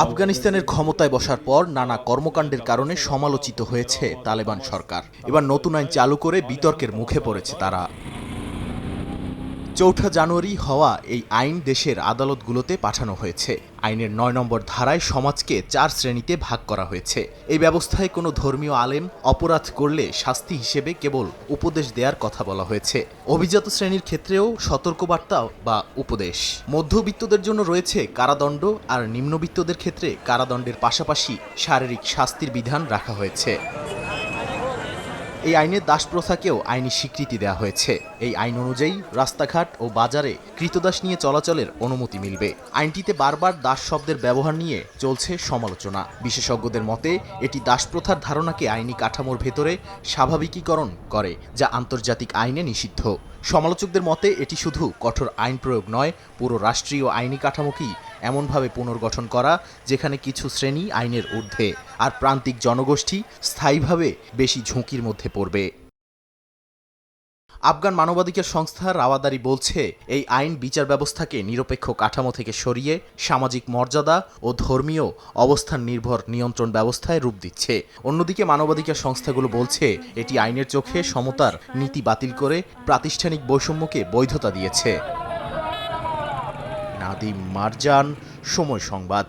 আফগানিস্তানের ক্ষমতায় বসার পর নানা কর্মকাণ্ডের কারণে সমালোচিত হয়েছে তালেবান সরকার। এবার নতুন আইন চালু করে বিতর্কের মুখে পড়েছে তারা। ৪ জানুয়ারি হওয়া এই আইন দেশের আদালতগুলোতে পাঠানো হয়েছে। আইনের ৯ নম্বর ধারায় সমাজকে ৪ শ্রেণীতে ভাগ করা হয়েছে। এই ব্যবস্থায় কোনো ধর্মীয় আলেম অপরাধ করলে শাস্তি হিসেবে কেবল উপদেশ দেওয়ার কথা বলা হয়েছে। অভিজাত শ্রেণীর ক্ষেত্রেও সতর্কবার্তা বা উপদেশ। মধ্যবিত্তদের জন্য রয়েছে কারাদণ্ড, আর নিম্নবিত্তদের ক্ষেত্রে কারাদণ্ডের পাশাপাশি শারীরিক শাস্তির বিধান রাখা হয়েছে। এই আইনে দাসপ্রথাকেও আইনি স্বীকৃতি দেওয়া হয়েছে। এই আইন অনুযায়ী রাস্তাঘাট ও বাজারে কৃতদাস নিয়ে চলাচলের অনুমতি মিলবে। আইনটিতে বারবার দাস শব্দের ব্যবহার নিয়ে চলছে সমালোচনা। বিশেষজ্ঞদের মতে এটি দাসপ্রথার ধারণাকে আইনি কাঠামোর ভেতরে স্বাভাবিকীকরণ করে, যা আন্তর্জাতিক আইনে নিষিদ্ধ। সমালোচকদের মতে এটি শুধু কঠোর আইন প্রয়োগ নয়, পুরো রাষ্ট্রীয় আইনি কাঠামোকেই এমনভাবে পুনর্গঠন করা যেখানে কিছু শ্রেণী আইনের ঊর্ধ্বে আর প্রান্তিক জনগোষ্ঠী স্থায়ীভাবে বেশি ঝুঁকির মধ্যে পড়বে। আফগান মানবাধিকার সংস্থা রাওয়াদারি বলছে, এই আইন বিচার ব্যবস্থাকে নিরপেক্ষ কাঠামো থেকে সরিয়ে সামাজিক মর্যাদা ও ধর্মীয় অবস্থান নির্ভর নিয়ন্ত্রণ ব্যবস্থায় রূপ দিচ্ছে। অন্যদিকে মানবাধিকার সংস্থাগুলো বলছে এটি আইনের চোখে সমতার নীতি বাতিল করে প্রাতিষ্ঠানিক বৈষম্যকে বৈধতা দিয়েছে। নাদিম মারজান, সময় সংবাদ।